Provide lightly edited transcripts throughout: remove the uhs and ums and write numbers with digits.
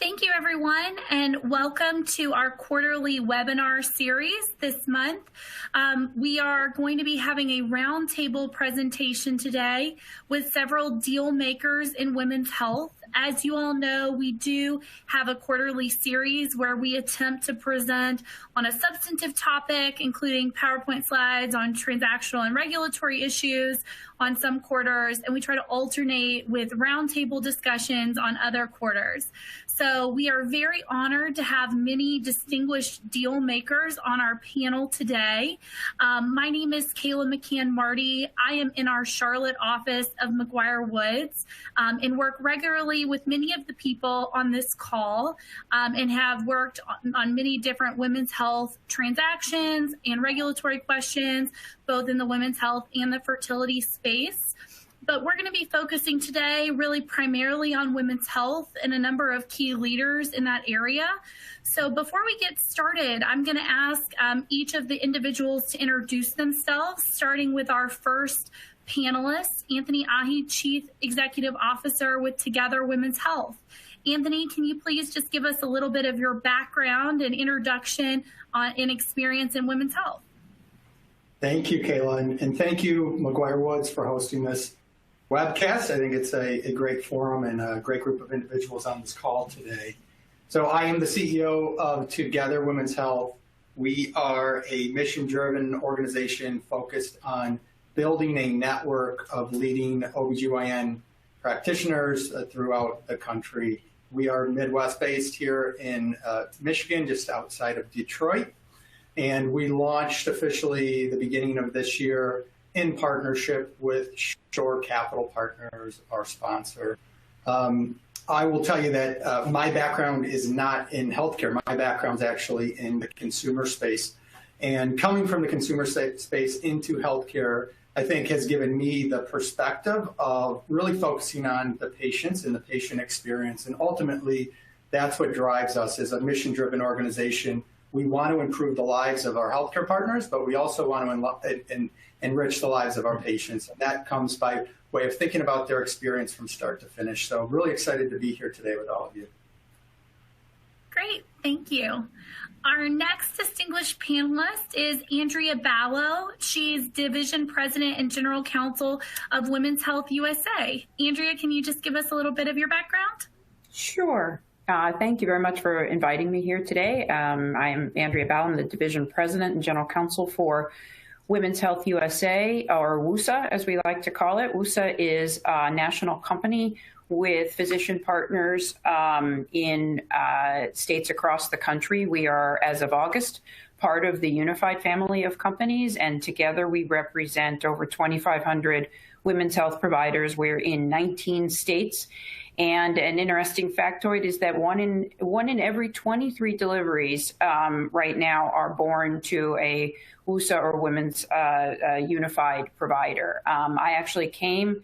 Thank you, everyone, and welcome to our quarterly webinar series this month. We are going to be having a roundtable presentation today with several deal makers in women's health. As you all know, we do have a quarterly series where we attempt to present on a substantive topic, including PowerPoint slides on transactional and regulatory issues on some quarters, and we try to alternate with roundtable discussions on other quarters. So we are very honored to have many distinguished deal makers on our panel today. My name is Kayla McCann Marty. I am in our Charlotte office of McGuireWoods and work regularly with many of the people on this call and have worked on many different women's health transactions and regulatory questions, both in the women's health and the fertility space. But we're going to be focusing today really primarily on women's health and a number of key leaders in that area. So before we get started, I'm going to ask each of the individuals to introduce themselves, starting with our first panelist, Anthony Ahi, Chief Executive Officer with Together Women's Health. Anthony, can you please just give us a little bit of your background and introduction and experience in women's health? Thank you, Kayla, and thank you, McGuireWoods, for hosting this webcast. I think it's a great forum and a great group of individuals on this call today. So I am the CEO of Together Women's Health. We are a mission-driven organization focused on building a network of leading OBGYN practitioners throughout the country. We are Midwest-based here in Michigan, just outside of Detroit. And we launched officially the beginning of this year in partnership with Shore Capital Partners, our sponsor. I will tell you that my background is not in healthcare. My background is actually in the consumer space. And coming from the consumer space into healthcare, I think has given me the perspective of really focusing on the patients and the patient experience. And ultimately, that's what drives us as a mission-driven organization. We want to improve the lives of our healthcare partners, but we also want to enrich the lives of our patients. And that comes by way of thinking about their experience from start to finish. So really excited to be here today with all of you. Great, thank you. Our next distinguished panelist is Andrea Ballo. She's Division President and General Counsel of Women's Health USA. Andrea, can you just give us a little bit of your background? Sure. Thank you very much for inviting me here today. I am Andrea Ballo. I'm the Division President and General Counsel for Women's Health USA, or WUSA, as we like to call it. WUSA is a national company with physician partners in states across the country. We are, as of August, part of the unified family of companies, and together we represent over 2,500 women's health providers. We're in 19 states. And an interesting factoid is that one in every 23 deliveries right now are born to a WUSA or women's unified provider. I actually came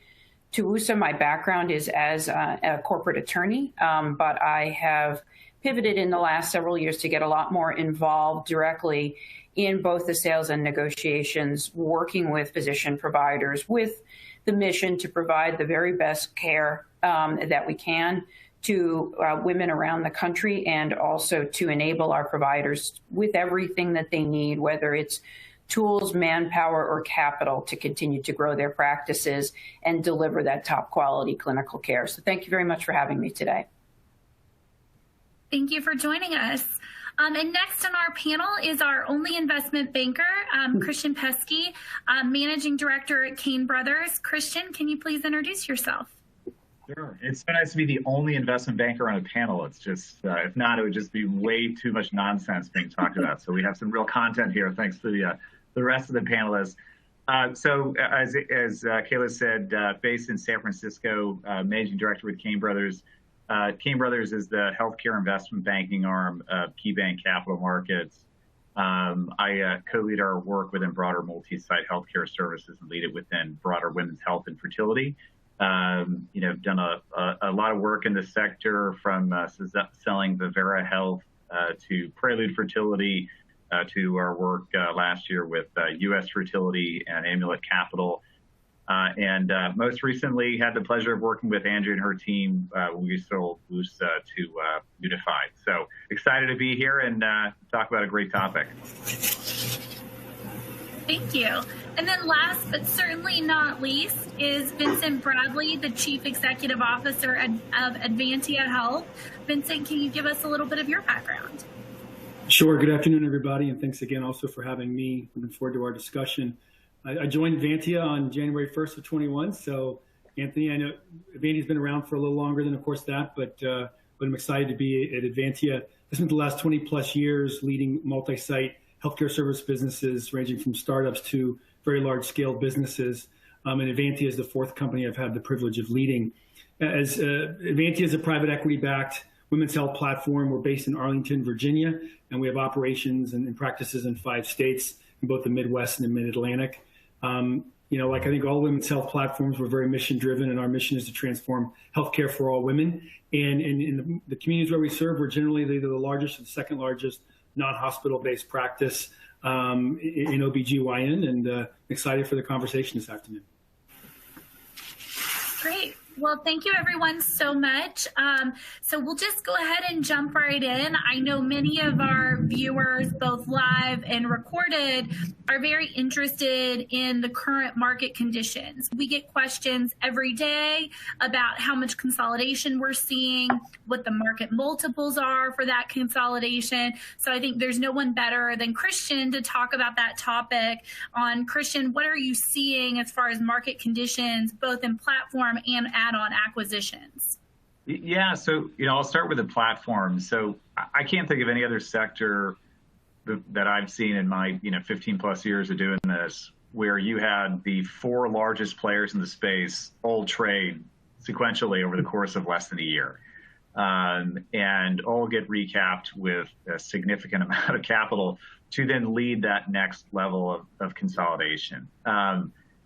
to WUSA. My background is as a corporate attorney, but I have pivoted in the last several years to get a lot more involved directly in both the sales and negotiations, working with physician providers with the mission to provide the very best care that we can to women around the country, and also to enable our providers with everything that they need, whether it's tools, manpower, or capital, to continue to grow their practices and deliver that top quality clinical care. So thank you very much for having me today. Thank you for joining us. And next on our panel is our only investment banker, Christian Pesky, Managing Director at Cain Brothers. Christian, can you please introduce yourself? Sure. It's so nice to be the only investment banker on a panel. It's just, if not, it would just be way too much nonsense being talked about. So we have some real content here, thanks to the rest of the panelists. So as Kayla said, based in San Francisco, Managing Director with Cain Brothers. Cain Brothers is the healthcare investment banking arm of KeyBank Capital Markets. I co-lead our work within broader multi-site healthcare services and lead it within broader women's health and fertility. Done a lot of work in the sector, from selling Vivera Health to Prelude Fertility, to our work last year with U.S. Fertility and Amulet Capital. And most recently had the pleasure of working with Andrea and her team when we sold WUSA to Unified. So excited to be here and talk about a great topic. Thank you. And then last but certainly not least is Vincent Bradley, the Chief Executive Officer of Advantia Health. Vincent, can you give us a little bit of your background? Sure. Good afternoon, everybody, and thanks again also for having me. Looking forward to our discussion. I joined Advantia on January 1st of 21. So, Anthony, I know Advantia's been around for a little longer than, of course, that, but I'm excited to be at Advantia. I spent the last 20 plus years leading multi-site healthcare service businesses, ranging from startups to very large-scale businesses. And Advantia is the fourth company I've had the privilege of leading. As Advantia is a private equity-backed women's health platform. We're based in Arlington, Virginia, and we have operations and practices in 5 states, in both the Midwest and the Mid-Atlantic. Like I think all women's health platforms, we're very mission-driven, and our mission is to transform healthcare for all women. And in the communities where we serve, we're generally either the largest or the second largest non-hospital-based practice in OBGYN, and excited for the conversation this afternoon. Great. Well, thank you everyone so much. So we'll just go ahead and jump right in. I know many of our viewers, both live and recorded, are very interested in the current market conditions. We get questions every day about how much consolidation we're seeing, what the market multiples are for that consolidation. So I think there's no one better than Christian to talk about that topic. Christian, what are you seeing as far as market conditions, both in platform and add-on acquisitions? Yeah, so I'll start with the platform. So I can't think of any other sector that I've seen in my 15 plus years of doing this where you had the 4 largest players in the space all trade sequentially over the course of less than a year, and all get recapped with a significant amount of capital to then lead that next level of consolidation.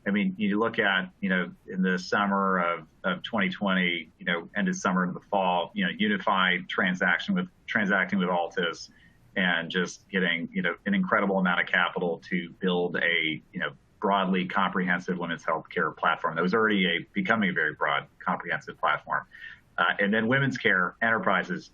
I mean, you look at, in the summer of 2020, ended summer into the fall, Unified transacting with Altus and just getting, an incredible amount of capital to build a, broadly comprehensive women's healthcare platform that was already becoming a very broad, comprehensive platform. And then Women's Care Enterprises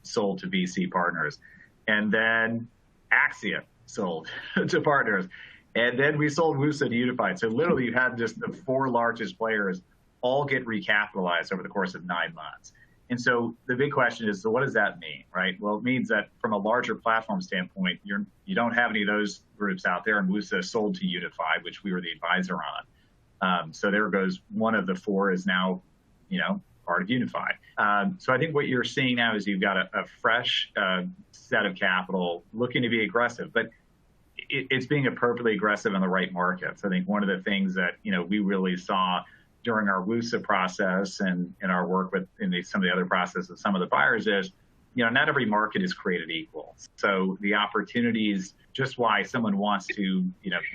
sold to VC partners. And then Axia sold to partners. And then we sold WUSA to Unified. So literally you had just the 4 largest players all get recapitalized over the course of 9 months. And so the big question is, so what does that mean, right? Well, it means that from a larger platform standpoint, you don't have any of those groups out there, and WUSA sold to Unified, which we were the advisor on. So there goes one of the 4 is now, part of Unified. So I think what you're seeing now is you've got a fresh set of capital looking to be aggressive, but it's being appropriately aggressive in the right markets. I think one of the things that, we really saw during our WUSA process and in our work with some of the other processes, some of the buyers is, not every market is created equal. So the opportunities, just why someone wants to,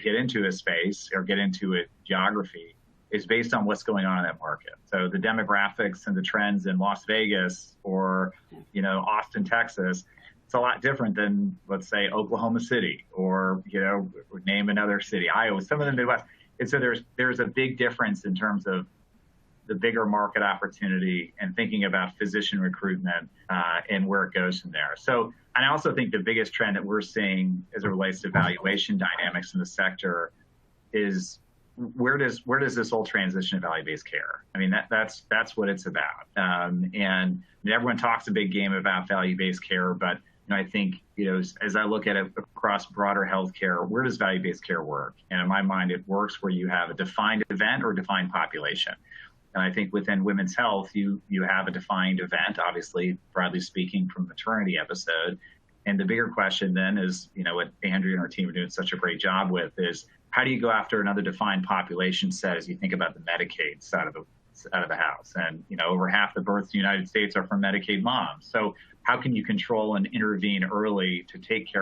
get into a space or get into a geography is based on what's going on in that market. So the demographics and the trends in Las Vegas or, Austin, Texas, it's a lot different than, let's say, Oklahoma City or, name another city, Iowa, some of the Midwest. And so there's a big difference in terms of the bigger market opportunity and thinking about physician recruitment and where it goes from there. So, and I also think the biggest trend that we're seeing as it relates to valuation dynamics in the sector is where does this whole transition to value-based care? I mean, that's what it's about. And everyone talks a big game about value-based care, but I think, as I look at it across broader healthcare, where does value-based care work? And in my mind, it works where you have a defined event or defined population. And I think within women's health, you have a defined event, obviously, broadly speaking, from maternity episode. And the bigger question then is, what Andrea and our team are doing such a great job with is how do you go after another defined population set as you think about the Medicaid side of the house? And, over half the births in the United States are from Medicaid moms. So how can you control and intervene early to take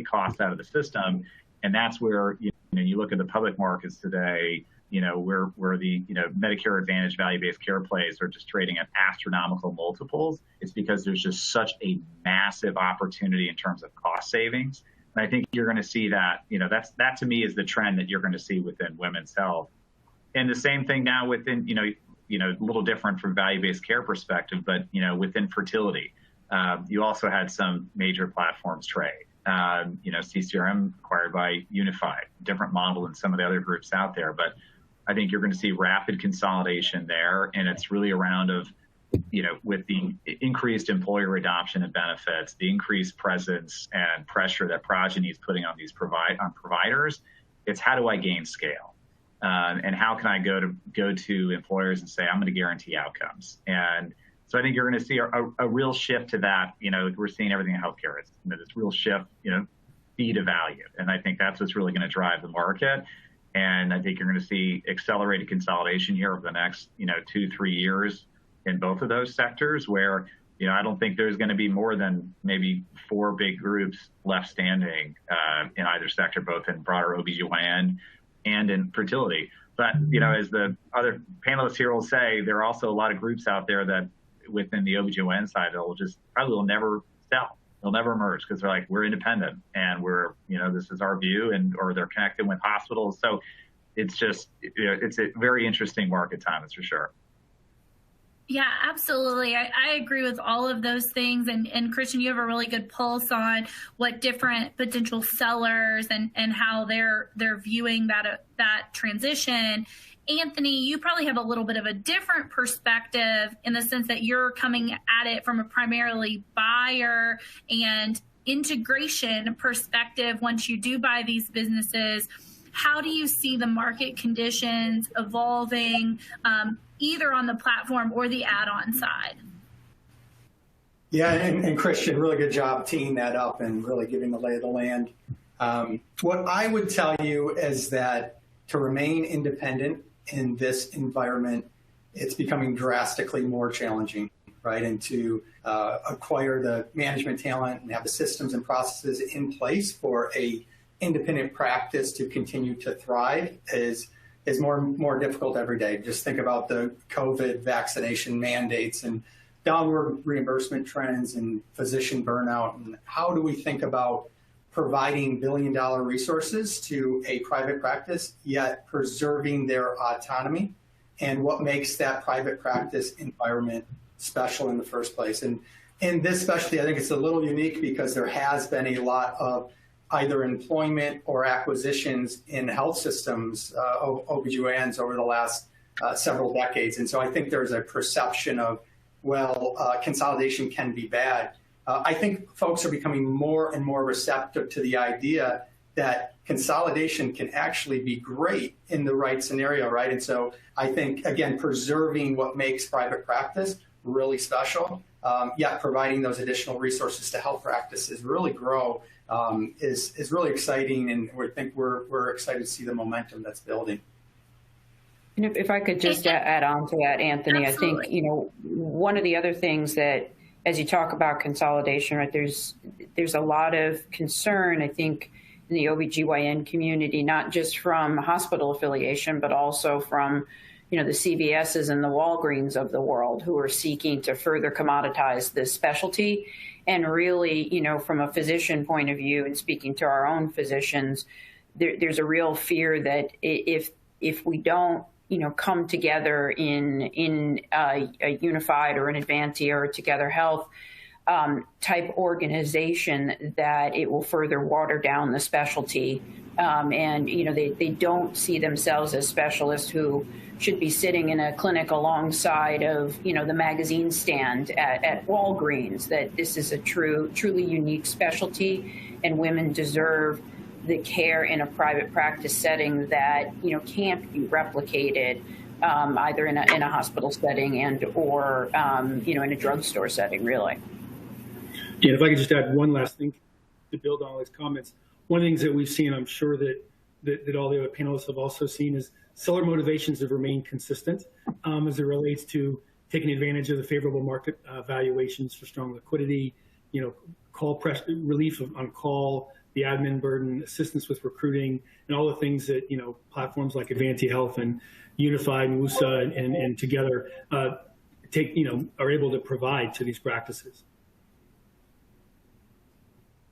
costs out of the system? And that's where, you look at the public markets today, where the, Medicare Advantage value-based care plays are just trading at astronomical multiples. It's because there's just such a massive opportunity in terms of cost savings. And I think you're going to see that, that to me is the trend that you're going to see within women's health. And the same thing now within, a little different from value-based care perspective, but, within fertility, you also had some major platforms trade. CCRM acquired by Unified, different model than some of the other groups out there. But I think you're going to see rapid consolidation there. And it's really around with the increased employer adoption and benefits, the increased presence and pressure that Progyny is putting on these providers, it's how do I gain scale? And how can I go to employers and say, I'm going to guarantee outcomes? And so I think you're going to see a real shift to that. We're seeing everything in healthcare. It's this real shift, fee to value. And I think that's what's really going to drive the market. And I think you're going to see accelerated consolidation here over the next, 2-3 years in both of those sectors where, I don't think there's going to be more than maybe 4 big groups left standing in either sector, both in broader OBGYN and in fertility. But, as the other panelists here will say, there are also a lot of groups out there that within the OBGYN side that will never sell. They'll never emerge because they're like, we're independent and we're, this is our view, or they're connected with hospitals. So it's just, it's a very interesting market time, that's for sure. Yeah, absolutely. I agree with all of those things. And Christian, you have a really good pulse on what different potential sellers and how they're viewing that transition. Anthony, you probably have a little bit of a different perspective in the sense that you're coming at it from a primarily buyer and integration perspective. Once you do buy these businesses, how do you see the market conditions evolving, either on the platform or the add-on side? Yeah, and Christian, really good job teeing that up and really giving the lay of the land. What I would tell you is that to remain independent in this environment, it's becoming drastically more challenging, right? And to acquire the management talent and have the systems and processes in place for a independent practice to continue to thrive is more difficult every day. Just think about the COVID vaccination mandates and downward reimbursement trends and physician burnout. And how do we think about providing billion-dollar resources to a private practice, yet preserving their autonomy, and what makes that private practice environment special in the first place? And in this specialty, I think it's a little unique because there has been a lot of either employment or acquisitions in health systems, OBGYNs, over the last several decades. And so I think there's a perception of, consolidation can be bad. I think folks are becoming more and more receptive to the idea that consolidation can actually be great in the right scenario, right? And so I think, again, preserving what makes private practice really special, yet providing those additional resources to help practices really grow is really exciting, and we're excited to see the momentum that's building. And if I could just add on to that, Anthony, Absolutely. I think, one of the other things that, as you talk about consolidation, right, there's a lot of concern, I think, in the OBGYN community, not just from hospital affiliation, but also from, the CVSs and the Walgreens of the world who are seeking to further commoditize this specialty. And really, from a physician point of view and speaking to our own physicians, there's a real fear that if we don't, come together in a Unified or an Advantia or Together Health type organization, that it will further water down the specialty. And, they don't see themselves as specialists who should be sitting in a clinic alongside of, the magazine stand at Walgreens, that this is a truly unique specialty, and women deserve the care in a private practice setting that, can't be replicated either in a hospital setting or in a drugstore setting, really. Yeah, if I could just add one last thing to build on all these comments. One of the things that we've seen, I'm sure that all the other panelists have also seen, is seller motivations have remained consistent as it relates to taking advantage of the favorable market valuations for strong liquidity, call relief on call, the admin burden, assistance with recruiting, and all the things that, platforms like Advantia Health and Unified and WUSA and Together are able to provide to these practices.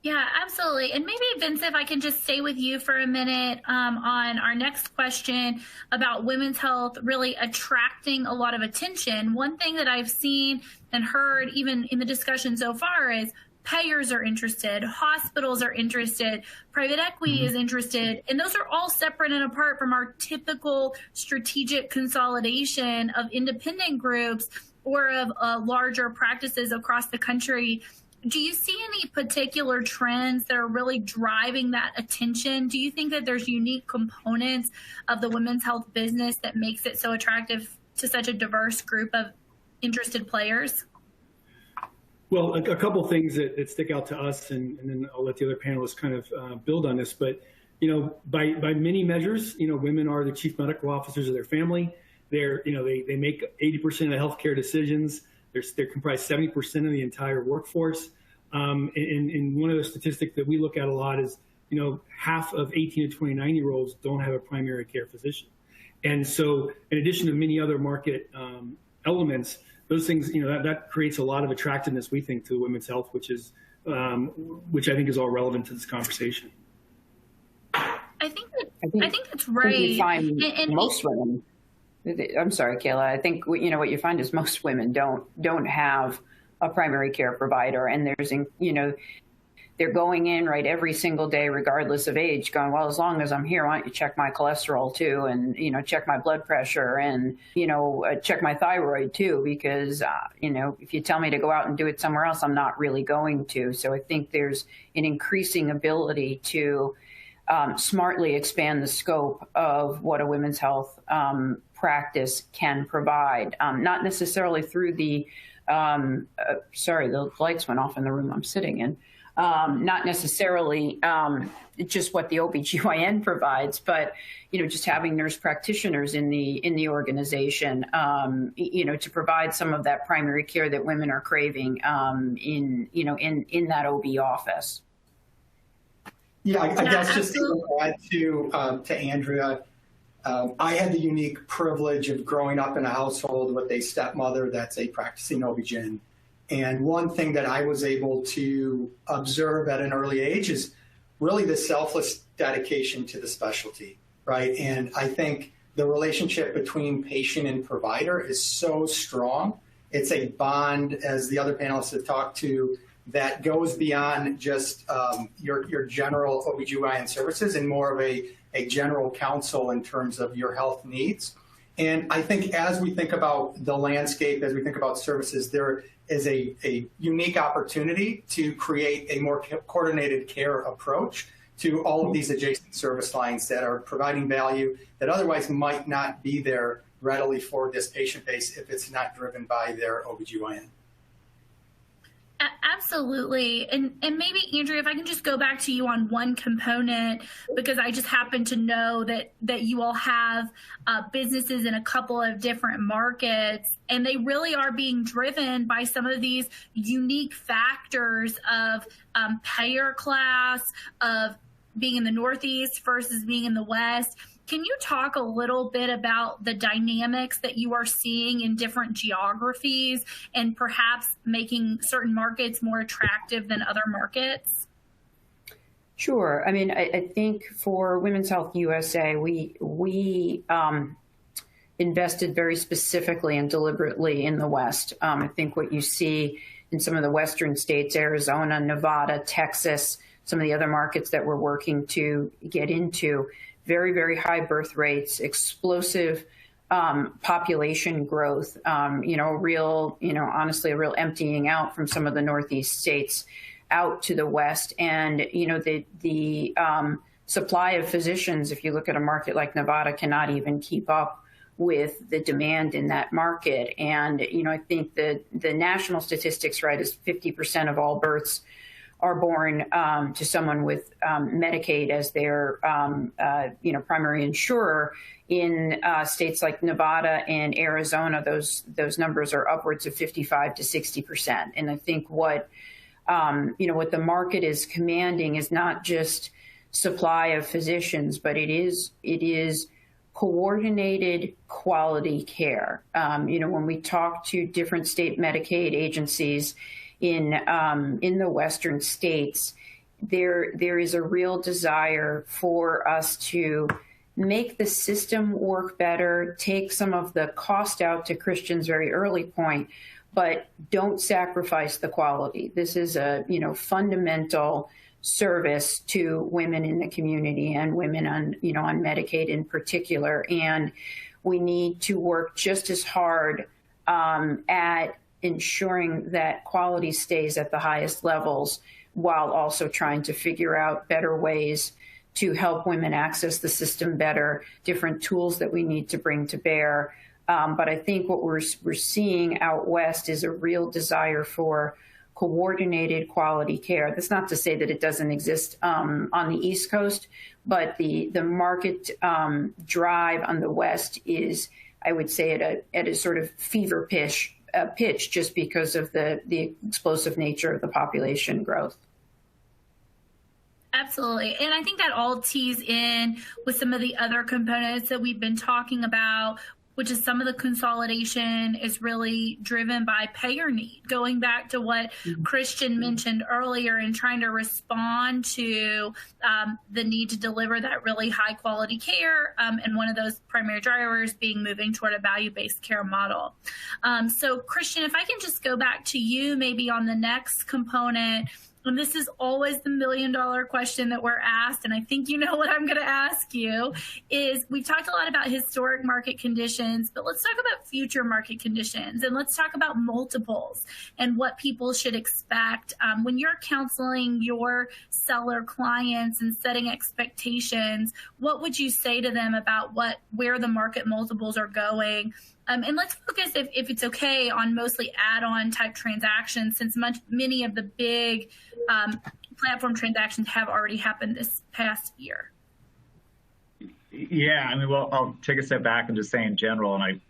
Yeah, absolutely. And maybe, Vincent, if I can just stay with you for a minute on our next question about women's health really attracting a lot of attention. One thing that I've seen and heard even in the discussion so far is payers are interested, hospitals are interested, private equity is interested, and those are all separate and apart from our typical strategic consolidation of independent groups or of larger practices across the country. Do you see any particular trends that are really driving that attention? Do you think that there's unique components of the women's health business that makes it so attractive to such a diverse group of interested players? Well, a couple things that stick out to us, and then I'll let the other panelists kind of build on this. But, by many measures, women are the chief medical officers of their family. They make 80% of the healthcare decisions. They comprise 70% of the entire workforce. And one of the statistics that we look at a lot is, half of 18 to 29-year-olds don't have a primary care physician. And so in addition to many other market elements, those things, that creates a lot of attractiveness, we think, to women's health, which I think is all relevant to this conversation. I think that's right. You find most women. I'm sorry, Kayla. I think what you find is most women don't have a primary care provider, and there's they're going in right every single day, regardless of age, going, well, as long as I'm here, why don't you check my cholesterol too, and check my blood pressure, and check my thyroid too, because if you tell me to go out and do it somewhere else, I'm not really going to. So I think there's an increasing ability to smartly expand the scope of what a women's health practice can provide, not necessarily through the sorry, the lights went off in the room I'm sitting in. Not necessarily just what the OBGYN provides, but just having nurse practitioners in the organization, to provide some of that primary care that women are craving in that OB office. Yeah, I guess just to add to Andrea, I had the unique privilege of growing up in a household with a stepmother that's a practicing OB-GYN. And one thing that I was able to observe at an early age is really the selfless dedication to the specialty, right? And I think the relationship between patient and provider is so strong. It's a bond, as the other panelists have talked to, that goes beyond just your general OB-GYN services and more of a general counsel in terms of your health needs. And I think as we think about the landscape, as we think about services, there is a unique opportunity to create a more coordinated care approach to all of these adjacent service lines that are providing value that otherwise might not be there readily for this patient base if it's not driven by their OB-GYN. Absolutely. And maybe, Andrea, if I can just go back to you on one component, because I just happen to know that you all have businesses in a couple of different markets, and they really are being driven by some of these unique factors of payer class, of being in the Northeast versus being in the West. Can you talk a little bit about the dynamics that you are seeing in different geographies and perhaps making certain markets more attractive than other markets? Sure. I mean, I think for Women's Health USA, we invested very specifically and deliberately in the West. I think what you see in some of the Western states, Arizona, Nevada, Texas, some of the other markets that we're working to get into, very, very high birth rates, explosive population growth, honestly, a real emptying out from some of the Northeast states out to the West. And, the supply of physicians, if you look at a market like Nevada, cannot even keep up with the demand in that market. And, I think that the national statistics, right, is 50% of all births are born to someone with Medicaid as their, primary insurer. In states like Nevada and Arizona, those numbers are upwards of 55 to 60%. And I think what the market is commanding is not just supply of physicians, but it is coordinated quality care. When we talk to different state Medicaid agencies in the Western states, there is a real desire for us to make the system work better, take some of the cost out, to Christian's very early point, but don't sacrifice the quality. This is a fundamental service to women in the community and women on Medicaid in particular. And we need to work just as hard at ensuring that quality stays at the highest levels, while also trying to figure out better ways to help women access the system better, different tools that we need to bring to bear. But I think what we're seeing out west is a real desire for coordinated quality care. That's not to say that it doesn't exist on the East Coast, but the market drive on the West is, I would say, at a sort of fever pitch, just because of the explosive nature of the population growth. Absolutely. And I think that all tees in with some of the other components that we've been talking about, which is some of the consolidation is really driven by payer need, going back to what Christian mentioned earlier and trying to respond to the need to deliver that really high quality care. And one of those primary drivers being moving toward a value-based care model. So Christian, if I can just go back to you maybe on the next component, and this is always the $1 million question that we're asked, and I think you know what I'm going to ask you, is we've talked a lot about historic market conditions, but let's talk about future market conditions, and let's talk about multiples and what people should expect. When you're counseling your seller clients and setting expectations, what would you say to them about where the market multiples are going? And let's focus, if it's okay, on mostly add-on type transactions, since many of the big platform transactions have already happened this past year. Yeah, I mean, well, I'll take a step back and just say in general, and I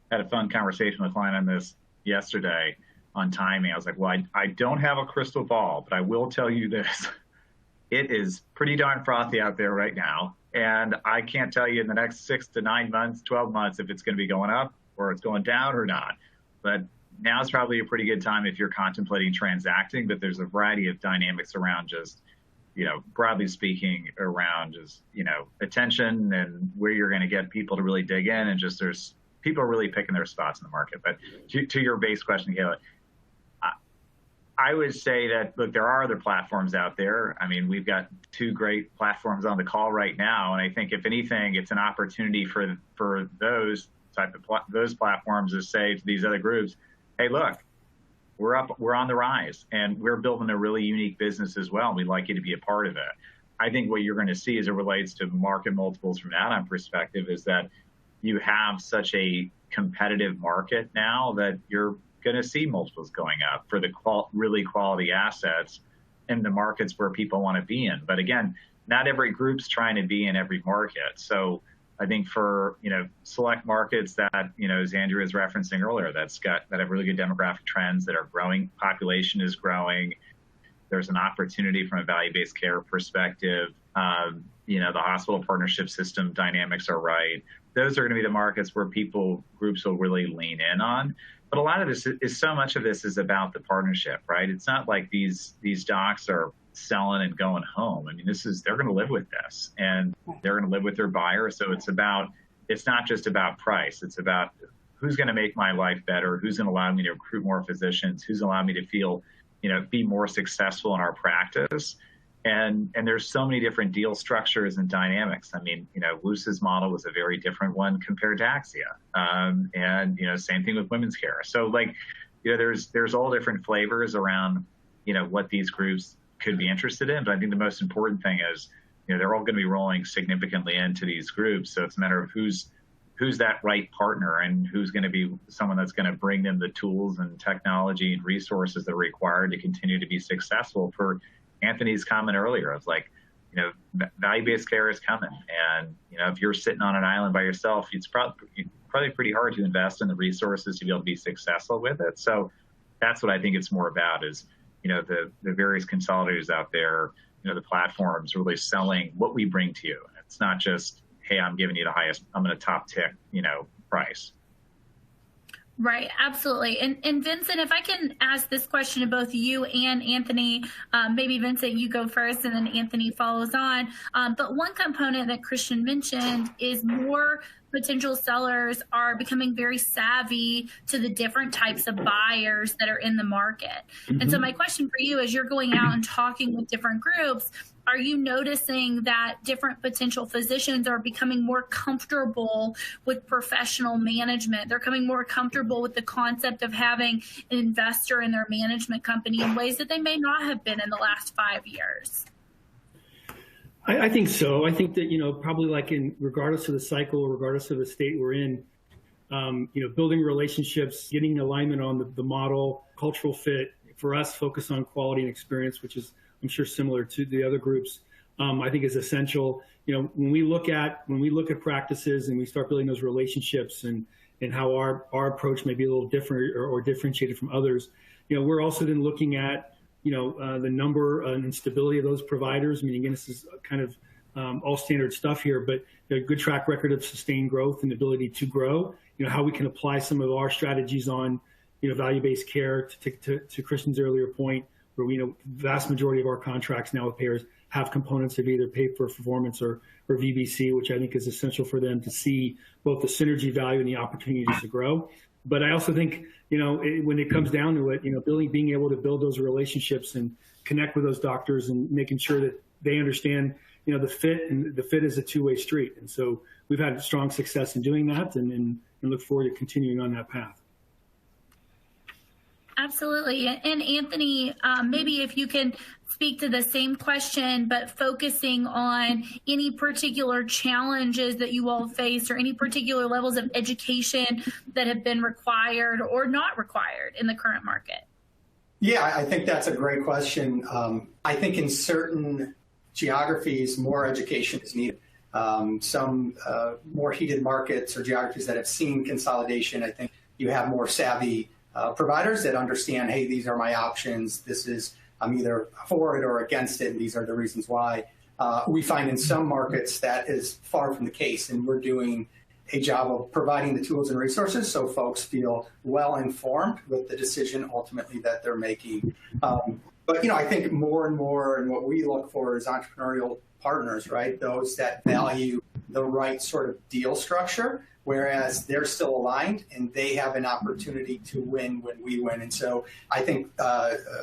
had a fun conversation with a client on this yesterday on timing. I was like, well, I don't have a crystal ball, but I will tell you this. It is pretty darn frothy out there right now. And I can't tell you in the next 6 to 9 months, 12 months, if it's going to be going up or it's going down or not. But now is probably a pretty good time if you're contemplating transacting, but there's a variety of dynamics around just, broadly speaking, around just, attention and where you're going to get people to really dig in, and just people are really picking their spots in the market. But to your base question, Kayla, I would say that, look, there are other platforms out there. I mean, we've got 2 great platforms on the call right now. And I think if anything, it's an opportunity for those those platforms to say to these other groups, hey, look, we're on the rise, and we're building a really unique business as well. We'd like you to be a part of it. I think what you're going to see as it relates to market multiples from an add-on perspective is that you have such a competitive market now that you're going to see multiples going up for the really quality assets in the markets where people want to be in. But again, not every group's trying to be in every market. So I think for, select markets that, as Andrea was referencing earlier, that have really good demographic trends that are growing, population is growing. There's an opportunity from a value-based care perspective. The hospital partnership system dynamics are right. Those are going to be the markets where groups will really lean in on. But a lot of this is, so much of this is about the partnership, right? It's not like these docs are selling and going home. I mean, they're going to live with this, and they're going to live with their buyer. So it's not just about price. It's about who's going to make my life better, who's going to allow me to recruit more physicians, who's going to allow me to feel, be more successful in our practice. And there's so many different deal structures and dynamics. I mean, WUSA's model was a very different one compared to Axia. And, same thing with women's care. So there's all different flavors around, what these groups could be interested in. But I think the most important thing is, they're all going to be rolling significantly into these groups. So it's a matter of who's that right partner, and who's going to be someone that's going to bring them the tools and technology and resources that are required to continue to be successful. For Anthony's comment earlier of value-based care is coming. And, if you're sitting on an island by yourself, it's probably pretty hard to invest in the resources to be able to be successful with it. So that's what I think it's more about is, the various consolidators out there, the platforms really selling what we bring to you. It's not just, hey, I'm giving you the highest, I'm going to top tick, price. Right, absolutely. And Vincent, if I can ask this question to both you and Anthony, maybe Vincent, you go first and then Anthony follows on. But one component that Christian mentioned is more potential sellers are becoming very savvy to the different types of buyers that are in the market. And so my question for you, as you're going out and talking with different groups, are you noticing that different potential physicians are becoming more comfortable with professional management? They're becoming more comfortable with the concept of having an investor in their management company in ways that they may not have been in the last 5 years? I think so. I think that, probably like regardless of the cycle, regardless of the state we're in, building relationships, getting alignment on the model, cultural fit, for us, focus on quality and experience, which is, I'm sure, similar to the other groups, I think is essential. When we look at practices and we start building those relationships and how our approach may be a little different or differentiated from others, we're also then looking at, the number and stability of those providers. I mean, again, this is kind of all standard stuff here, but a good track record of sustained growth and ability to grow, how we can apply some of our strategies on, value-based care to Christian's earlier point, where we know the vast majority of our contracts now with payers have components of either pay for performance or VBC, which I think is essential for them to see both the synergy value and the opportunities to grow. But I also think, when it comes down to it, being able to build those relationships and connect with those doctors and making sure that they understand, the fit, and the fit is a two-way street. And so we've had strong success in doing that and look forward to continuing on that path. Absolutely. And Anthony, maybe if you can speak to the same question, but focusing on any particular challenges that you all face or any particular levels of education that have been required or not required in the current market. Yeah, I think that's a great question. I think in certain geographies, more education is needed. Some more heated markets or geographies that have seen consolidation, I think you have more savvy providers that understand, hey, these are my options. I'm either for it or against it, and these are the reasons why. We find in some markets that is far from the case, and we're doing a job of providing the tools and resources so folks feel well informed with the decision ultimately that they're making. But I think more and more, and what we look for is entrepreneurial partners, right? Those that value the right sort of deal structure, whereas they're still aligned and they have an opportunity to win when we win. And so I think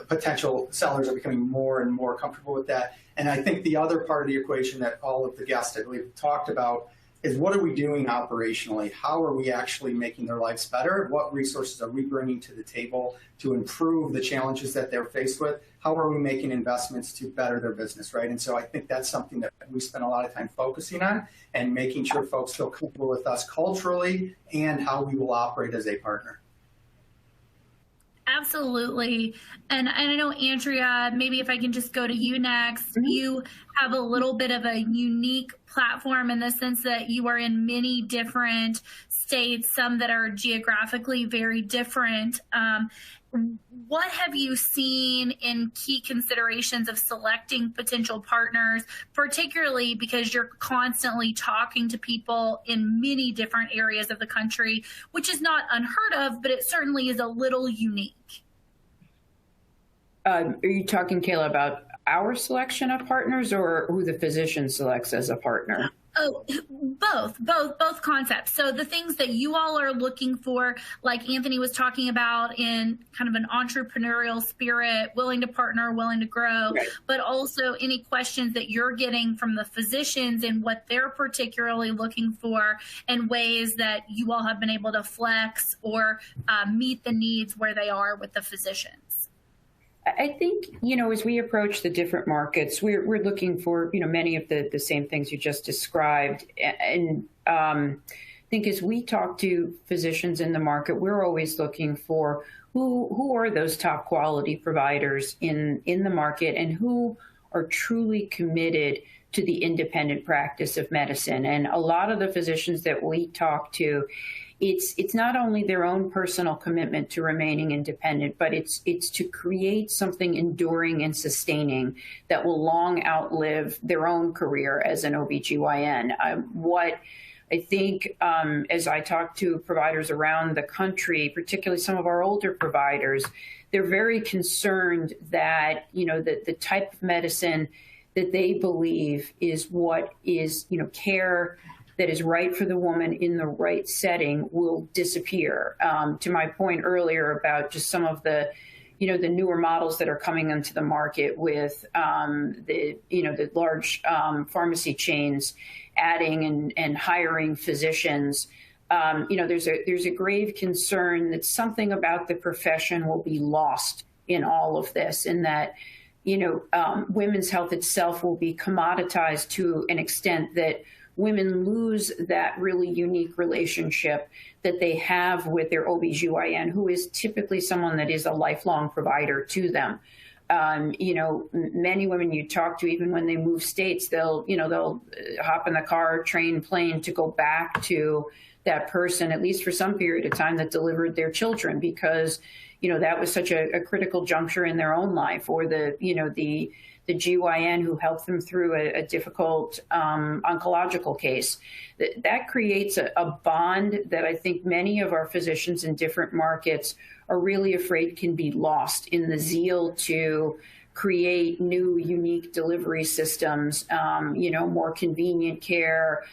potential sellers are becoming more and more comfortable with that. And I think the other part of the equation that all of the guests, I believe, talked about is what are we doing operationally? How are we actually making their lives better? What resources are we bringing to the table to improve the challenges that they're faced with? How are we making investments to better their business, right? And so I think that's something that we spend a lot of time focusing on and making sure folks feel comfortable with us culturally and how we will operate as a partner. Absolutely. And I know, Andrea, maybe if I can just go to you next, you have a little bit of a unique platform in the sense that you are in many different states, some that are geographically very different. What have you seen in key considerations of selecting potential partners, particularly because you're constantly talking to people in many different areas of the country, which is not unheard of, but it certainly is a little unique? Are you talking, Kayla, about our selection of partners or who the physician selects as a partner? Oh, both concepts. So the things that you all are looking for, like Anthony was talking about, in kind of an entrepreneurial spirit, willing to partner, willing to grow, right, but also any questions that you're getting from the physicians and what they're particularly looking for and ways that you all have been able to flex or meet the needs where they are with the physicians. I think, as we approach the different markets, we're looking for, many of the same things you just described. And I think as we talk to physicians in the market, we're always looking for who are those top quality providers in the market and who are truly committed to the independent practice of medicine. And a lot of the physicians that we talk to, it's not only their own personal commitment to remaining independent, but it's to create something enduring and sustaining that will long outlive their own career as an OBGYN. What I think as I talk to providers around the country, particularly some of our older providers, they're very concerned that, the type of medicine that they believe is what is, care that is right for the woman in the right setting will disappear. To my point earlier about just some of the newer models that are coming into the market with the large pharmacy chains adding and hiring physicians. There's a grave concern that something about the profession will be lost in all of this, and that women's health itself will be commoditized to an extent that women lose that really unique relationship that they have with their OBGYN, who is typically someone that is a lifelong provider to them. Many women you talk to, even when they move states, they'll hop in the car, train, plane to go back to that person, at least for some period of time, that delivered their children, because, that was such a critical juncture in their own life, or the GYN who helped them through a difficult oncological case. That creates a bond that I think many of our physicians in different markets are really afraid can be lost in the zeal to create new, unique delivery systems, more convenient care,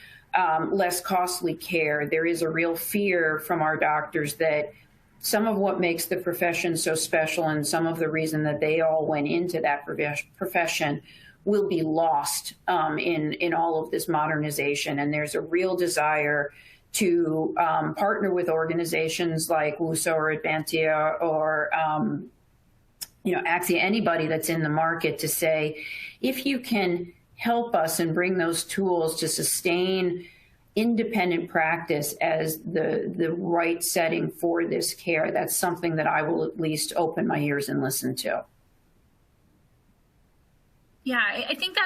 less costly care. There is a real fear from our doctors that some of what makes the profession so special and some of the reason that they all went into that profession will be lost in all of this modernization. And there's a real desire to partner with organizations like WUSA or Advantia or Axia, anybody that's in the market, to say, if you can help us and bring those tools to sustain independent practice as the right setting for this care, that's something that I will at least open my ears and listen to. Yeah, I think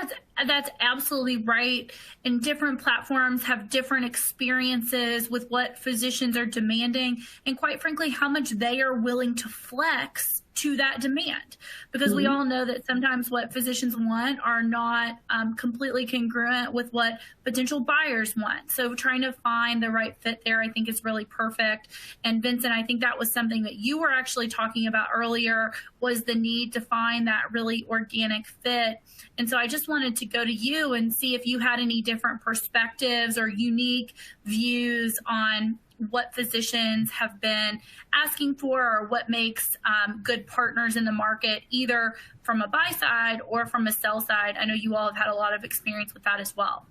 that's absolutely right. And different platforms have different experiences with what physicians are demanding, and quite frankly, how much they are willing to flex to that demand, because we all know that sometimes what physicians want are not completely congruent with what potential buyers want. So trying to find the right fit there, I think, is really perfect. And Vincent, I think that was something that you were actually talking about earlier, was the need to find that really organic fit. And so I just wanted to go to you and see if you had any different perspectives or unique views on what physicians have been asking for, or what makes good partners in the market, either from a buy side or from a sell side. I know you all have had a lot of experience with that as well.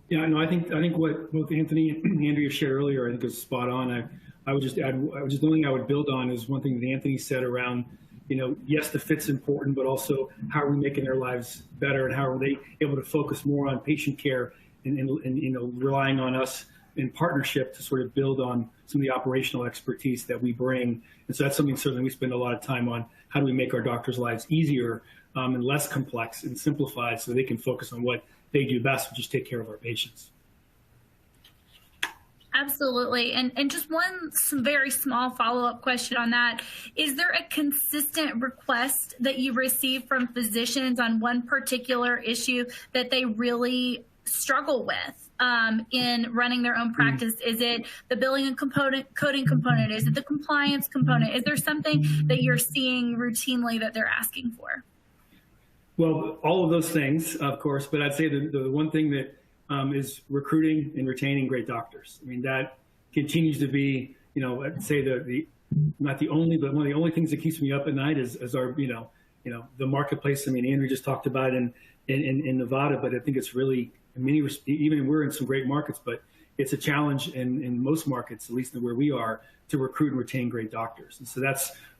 Yeah, no, I think what both Anthony and Andrea shared earlier, I think, is spot on. I would just add, the only thing I would build on is one thing that Anthony said around, yes, the fit's important, but also how are we making their lives better, and how are they able to focus more on patient care and relying on us in partnership to sort of build on some of the operational expertise that we bring. And so that's something certainly we spend a lot of time on. How do we make our doctors' lives easier and less complex and simplified, so they can focus on what they do best, which is take care of our patients. Absolutely. And just some very small follow-up question on that. Is there a consistent request that you receive from physicians on one particular issue that they really struggle with in running their own practice? Is it the billing and coding component? Is it the compliance component? Is there something that you're seeing routinely that they're asking for? Well, all of those things, of course, but I'd say the one thing that is recruiting and retaining great doctors. I mean, that continues to be, I'd say not the only, but one of the only things that keeps me up at night is our, the marketplace. I mean, Andrew just talked about in Nevada, but I think it's really, even we're in some great markets, but it's a challenge in most markets, at least where we are, to recruit and retain great doctors. And so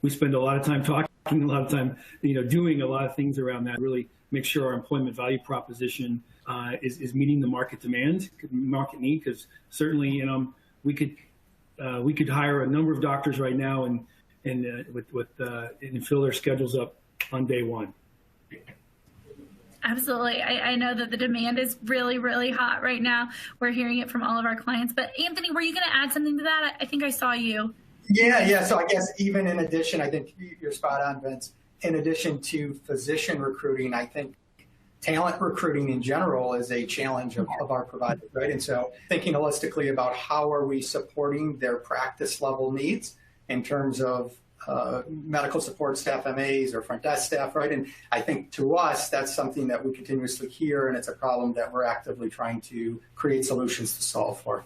we spend a lot of time talking, a lot of time, doing a lot of things around that, really make sure our employment value proposition is meeting the market demand, market need, because certainly, we could hire a number of doctors right now and fill their schedules up on day one. Absolutely. I know that the demand is really, really hot right now. We're hearing it from all of our clients. But Anthony, were you going to add something to that? I think I saw you. Yeah. So I guess even in addition, I think you're spot on, Vince. In addition to physician recruiting, I think talent recruiting in general is a challenge of our providers, right? And so thinking holistically about how are we supporting their practice level needs in terms of medical support staff, MAs, or front desk staff, right? And I think to us, that's something that we continuously hear, and it's a problem that we're actively trying to create solutions to solve for.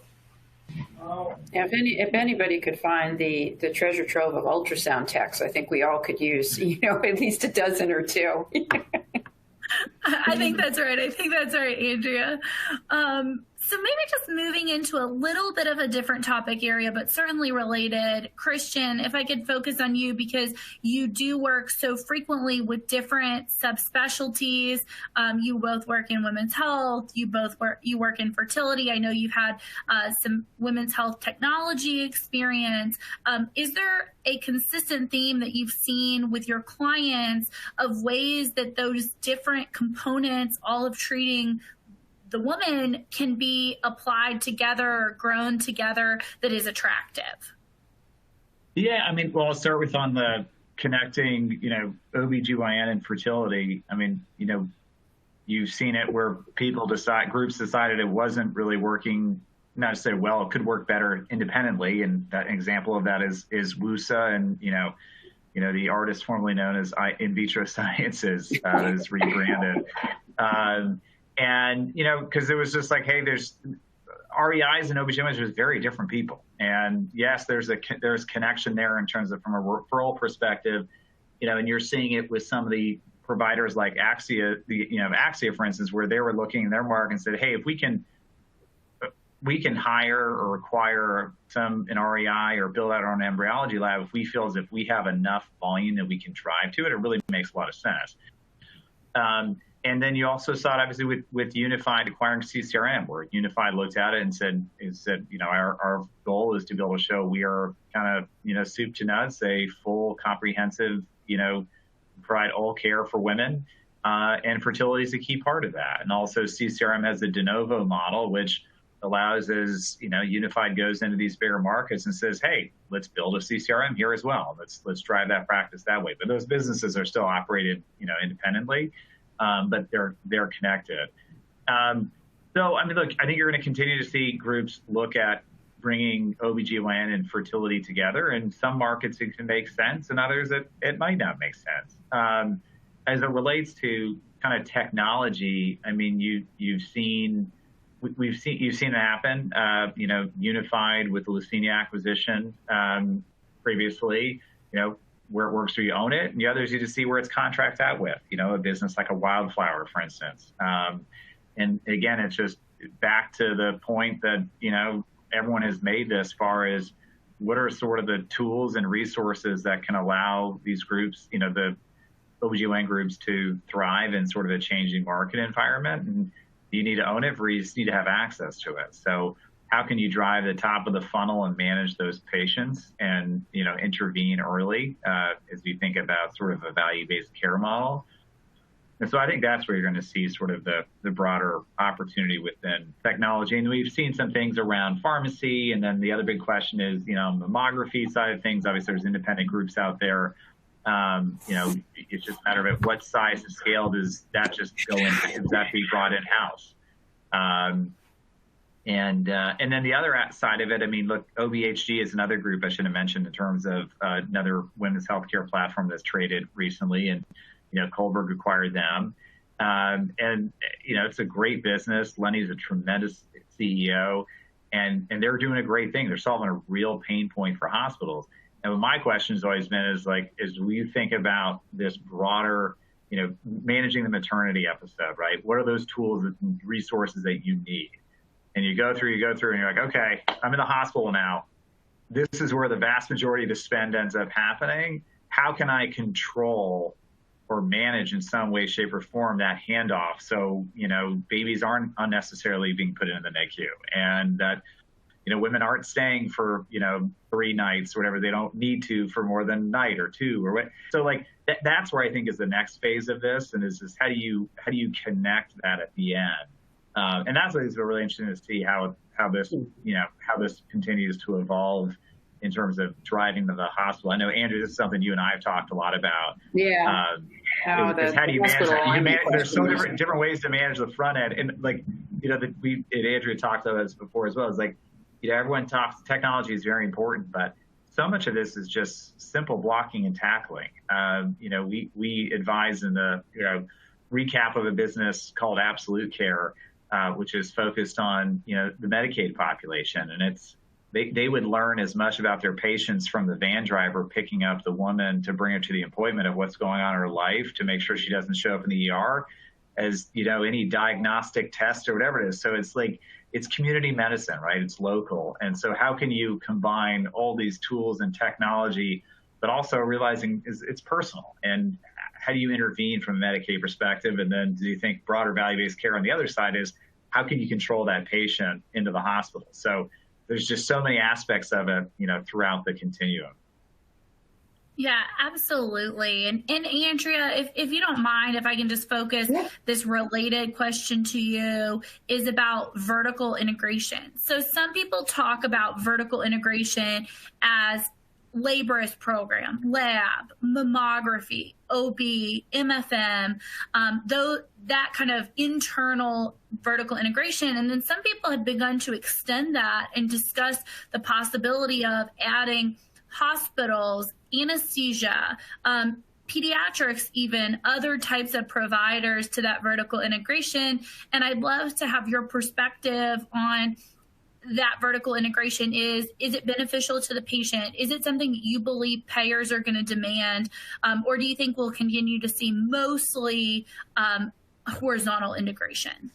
If anybody could find the treasure trove of ultrasound techs, I think we all could use, at least a dozen or two. I think that's right. Andrea. So maybe just moving into a little bit of a different topic area, but certainly related. Christian, if I could focus on you, because you do work so frequently with different subspecialties. You both work in women's health. You work in fertility. I know you've had some women's health technology experience. Is there a consistent theme that you've seen with your clients of ways that those different components, all of treating the woman, can be applied together or grown together that is attractive? Yeah, I mean, well, I'll start with on the connecting, OBGYN and fertility. I mean, you've seen it where groups decided it wasn't really working, not to say, well, it could work better independently. And that example of that is WUSA and, the artist formerly known as In Vitro Sciences is rebranded. And, because it was just like, hey, there's REIs and OBGYNs are very different people. And yes, there's connection there in terms of from a referral perspective, and you're seeing it with some of the providers like Axia, Axia, for instance, where they were looking in their market and said, hey, if we can hire or acquire an REI or build out our own embryology lab, if we feel as if we have enough volume that we can drive to it, it really makes a lot of sense. And then you also saw it obviously with Unified acquiring CCRM, where Unified looked at it and said, our goal is to be able to show we are kind of, soup to nuts, a full comprehensive, provide all care for women. And fertility is a key part of that. And also CCRM has the de novo model, which allows as, Unified goes into these bigger markets and says, hey, let's build a CCRM here as well. Let's drive that practice that way. But those businesses are still operated, independently. But they're connected. So, I mean, look, I think you're going to continue to see groups look at bringing OBGYN and fertility together. In some markets, it can make sense, and others, it might not make sense. As it relates to kind of technology, I mean, you've seen it happen. Unified with the Lucenia acquisition previously. Where it works, where you own it, and the others you just see where it's contract out with, a business like a Wildflower, for instance. And again, it's just back to the point that, everyone has made as far as what are sort of the tools and resources that can allow these groups, the OBGYN groups to thrive in sort of a changing market environment. And you need to own it, or you just need to have access to it. So how can you drive the top of the funnel and manage those patients and, intervene early as we think about sort of a value-based care model? And so I think that's where you're going to see sort of the broader opportunity within technology. And we've seen some things around pharmacy. And then the other big question is, mammography side of things. Obviously, there's independent groups out there. It's just a matter of what size and scale does that just go in? Does that be brought in-house? And then the other side of it, I mean, look, OBHG is another group I should have mentioned in terms of another women's healthcare platform that's traded recently, and Kohlberg acquired them, and it's a great business. Lenny's a tremendous CEO, and they're doing a great thing. They're solving a real pain point for hospitals. And my question has always been is when you think about this broader, managing the maternity episode, right? What are those tools and resources that you need? And you go through, and you're like, okay, I'm in the hospital now. This is where the vast majority of the spend ends up happening. How can I control or manage in some way, shape, or form that handoff so, babies aren't unnecessarily being put into the NICU, and that, women aren't staying for, 3 nights or whatever. They don't need to for more than a night or 2 or what. So that's where I think is the next phase of this, and is how do you connect that at the end? And that's what is really interesting to see how this continues to evolve in terms of driving to the hospital. I know, Andrea, this is something you and I have talked a lot about. Yeah. Because how do you manage that? There's so different ways to manage the front end. And like, Andrea talked about this before as well. It's like, everyone talks, technology is very important, but so much of this is just simple blocking and tackling. We advise in the recap of a business called Absolute Care, which is focused on the Medicaid population, and they would learn as much about their patients from the van driver picking up the woman to bring her to the appointment of what's going on in her life to make sure she doesn't show up in the ER as any diagnostic test or whatever it is. So it's like, it's community medicine, right? It's local. And so how can you combine all these tools and technology, but also realizing it's personal? And how do you intervene from a Medicaid perspective? And then do you think broader value-based care on the other side is how can you control that patient into the hospital? So there's just so many aspects of it, throughout the continuum. Yeah, absolutely. And Andrea, if you don't mind, if I can just focus, this related question to you is about vertical integration. So some people talk about vertical integration as laborious program, lab, mammography, OB, MFM, that kind of internal vertical integration. And then some people have begun to extend that and discuss the possibility of adding hospitals, anesthesia, pediatrics, even other types of providers to that vertical integration. And I'd love to have your perspective on that vertical integration. Is it beneficial to the patient? Is it something that you believe payers are going to demand? Or do you think we'll continue to see mostly horizontal integration?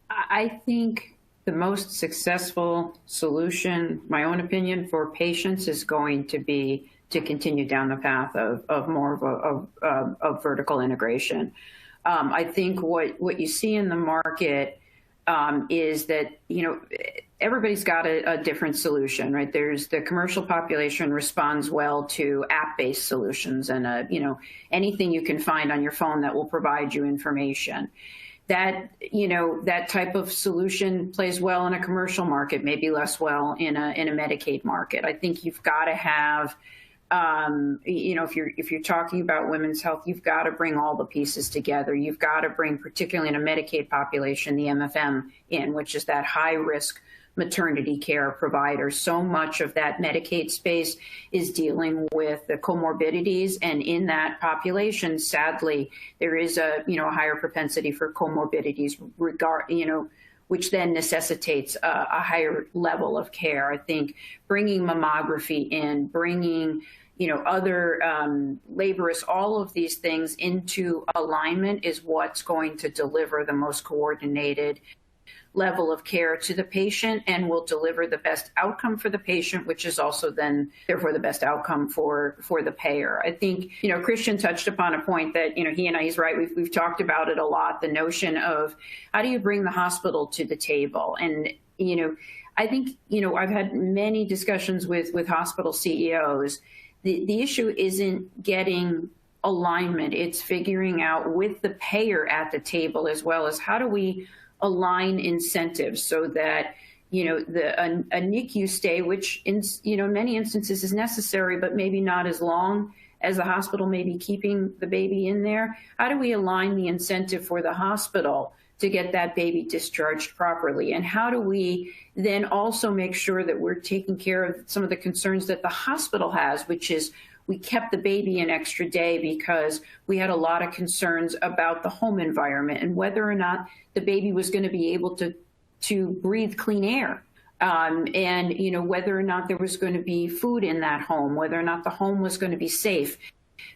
I think the most successful solution, my own opinion, for patients is going to be to continue down the path of more of vertical integration. I think what you see in the market is that, everybody's got a different solution, right? There's the commercial population responds well to app-based solutions and, anything you can find on your phone that will provide you information. That type of solution plays well in a commercial market, maybe less well in a Medicaid market. I think you've got to have, if you're talking about women's health, you've got to bring all the pieces together. You've got to bring, particularly in a Medicaid population, the MFM in, which is that high risk maternity care provider. So much of that Medicaid space is dealing with the comorbidities, and in that population, sadly, there is a higher propensity for comorbidities, which then necessitates a higher level of care. I think bringing mammography in, bringing other laborious, all of these things into alignment is what's going to deliver the most coordinated level of care to the patient and will deliver the best outcome for the patient, which is also then therefore the best outcome for the payer. I think, Christian touched upon a point that, he's right. We've talked about it a lot, the notion of how do you bring the hospital to the table? And, I think, I've had many discussions with hospital CEOs. The issue isn't getting alignment. It's figuring out with the payer at the table, as well as how do we align incentives so that, a NICU stay, which in many instances is necessary, but maybe not as long as the hospital may be keeping the baby in there. How do we align the incentive for the hospital to get that baby discharged properly? And how do we then also make sure that we're taking care of some of the concerns that the hospital has, which is we kept the baby an extra day because we had a lot of concerns about the home environment and whether or not the baby was going to be able to breathe clean air. And, whether or not there was going to be food in that home, whether or not the home was going to be safe.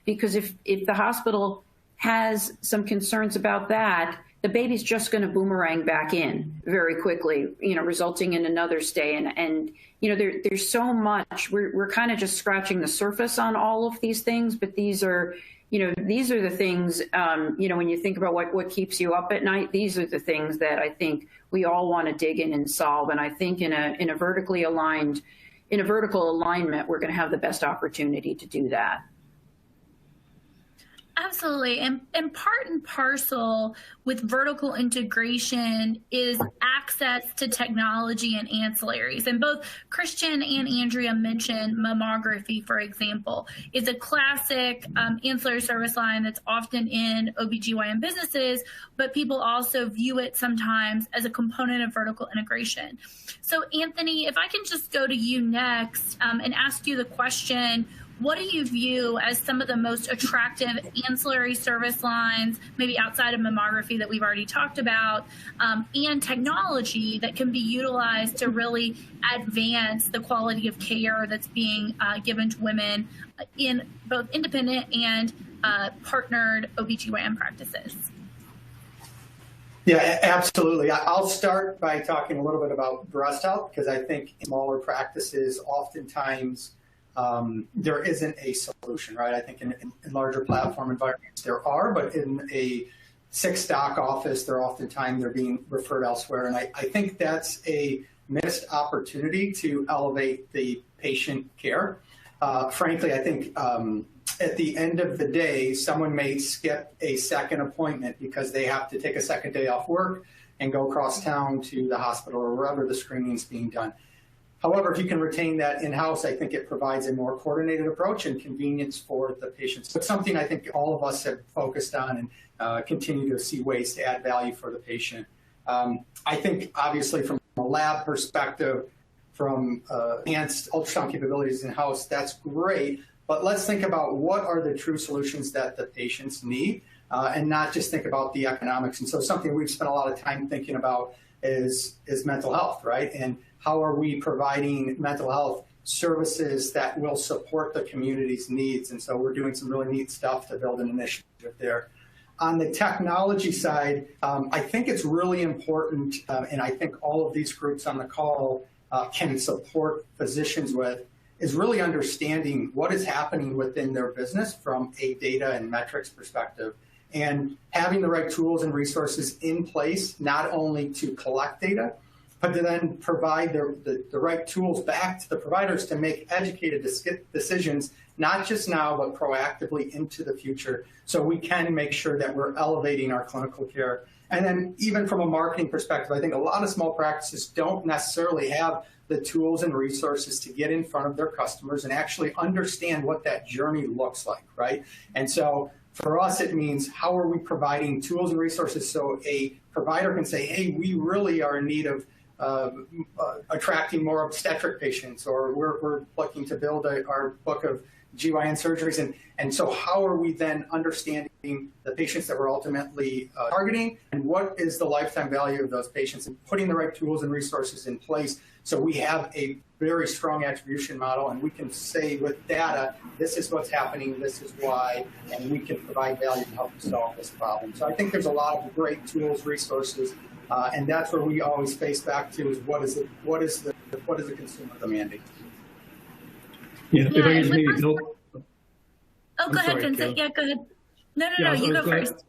Because if the hospital has some concerns about that, the baby's just going to boomerang back in very quickly, resulting in another stay. And there's so much, we're kind of just scratching the surface on all of these things, but these are the things, when you think about what keeps you up at night, these are the things that I think we all want to dig in and solve. And I think in a vertical alignment, we're going to have the best opportunity to do that. Absolutely. And part and parcel with vertical integration is access to technology and ancillaries. And both Christian and Andrea mentioned mammography, for example, is a classic ancillary service line that's often in OBGYN businesses, but people also view it sometimes as a component of vertical integration. So Anthony, if I can just go to you next and ask you the question, what do you view as some of the most attractive ancillary service lines, maybe outside of mammography that we've already talked about, and technology that can be utilized to really advance the quality of care that's being given to women in both independent and partnered OBGYN practices? Yeah, absolutely. I'll start by talking a little bit about breast health, because I think in smaller practices, oftentimes, there isn't a solution, right? I think in larger platform environments there are, but in a 6-doc office, they're being referred elsewhere. And I think that's a missed opportunity to elevate the patient care. Frankly, I think at the end of the day, someone may skip a second appointment because they have to take a second day off work and go across town to the hospital or wherever the screening is being done. However, if you can retain that in-house, I think it provides a more coordinated approach and convenience for the patients. It's something I think all of us have focused on and continue to see ways to add value for the patient. I think, obviously, from a lab perspective, from enhanced ultrasound capabilities in-house, that's great. But let's think about what are the true solutions that the patients need and not just think about the economics. And so something we've spent a lot of time thinking about is mental health, right? And how are we providing mental health services that will support the community's needs? And so we're doing some really neat stuff to build an initiative there. On the technology side, I think it's really important, and I think all of these groups on the call can support physicians with, is really understanding what is happening within their business from a data and metrics perspective, and having the right tools and resources in place, not only to collect data, but to then provide the right tools back to the providers to make educated decisions, not just now, but proactively into the future, so we can make sure that we're elevating our clinical care. And then even from a marketing perspective, I think a lot of small practices don't necessarily have the tools and resources to get in front of their customers and actually understand what that journey looks like, right? And so for us, it means how are we providing tools and resources so a provider can say, hey, we really are in need of attracting more obstetric patients, or we're looking to build our book of GYN surgeries. And so how are we then understanding the patients that we're ultimately targeting, and what is the lifetime value of those patients, and putting the right tools and resources in place so we have a very strong attribution model, and we can say with data, this is what's happening, this is why, and we can provide value to help solve this problem. So I think there's a lot of great tools, resources, and that's where we always face back to is what is the consumer demanding? Yeah, if I just maybe build. Oh, go ahead, Vincent. Yeah, go ahead. No, you go first.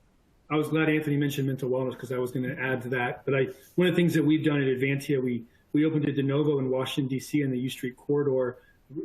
I was glad Anthony mentioned mental wellness because I was going to add to that. But one of the things that we've done at Advantia, we opened a de novo in Washington, D.C. in the U Street corridor,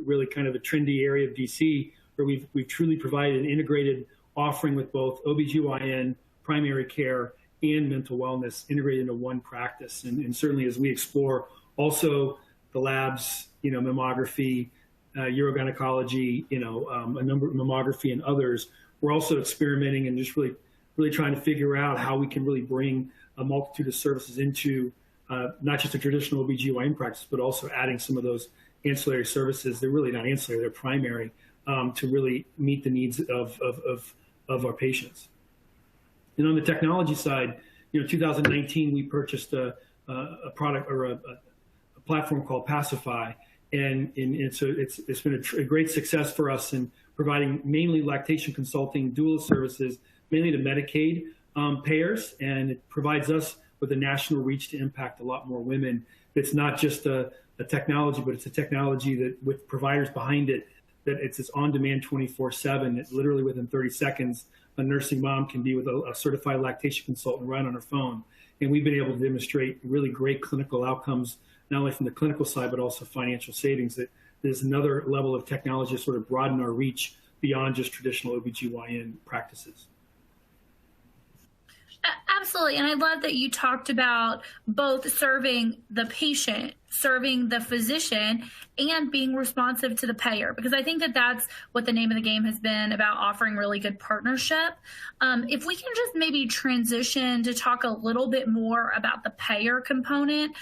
really kind of a trendy area of D.C., where we've truly provided an integrated offering with both OBGYN, primary care, and mental wellness integrated into one practice. And certainly as we explore also the labs, mammography, urogynecology, a number of mammography and others, we're also experimenting and just really trying to figure out how we can really bring a multitude of services into not just a traditional OBGYN practice, but also adding some of those ancillary services. They're really not ancillary, they're primary, to really meet the needs of our patients. And on the technology side, 2019, we purchased a product or a platform called Pacify. And so it's been a great success for us in providing mainly lactation consulting, doula services, mainly to Medicaid payers. And it provides us with a national reach to impact a lot more women. It's not just a technology, but it's a technology that with providers behind it, that it's on-demand 24/7. It literally within 30 seconds, a nursing mom can be with a certified lactation consultant right on her phone. And we've been able to demonstrate really great clinical outcomes, not only from the clinical side, but also financial savings. That there's another level of technology to sort of broaden our reach beyond just traditional OBGYN practices. Absolutely. And I love that you talked about both serving the patient, serving the physician, and being responsive to the payer, because I think that that's what the name of the game has been about, offering really good partnership. If we can just maybe transition to talk a little bit more about the payer component.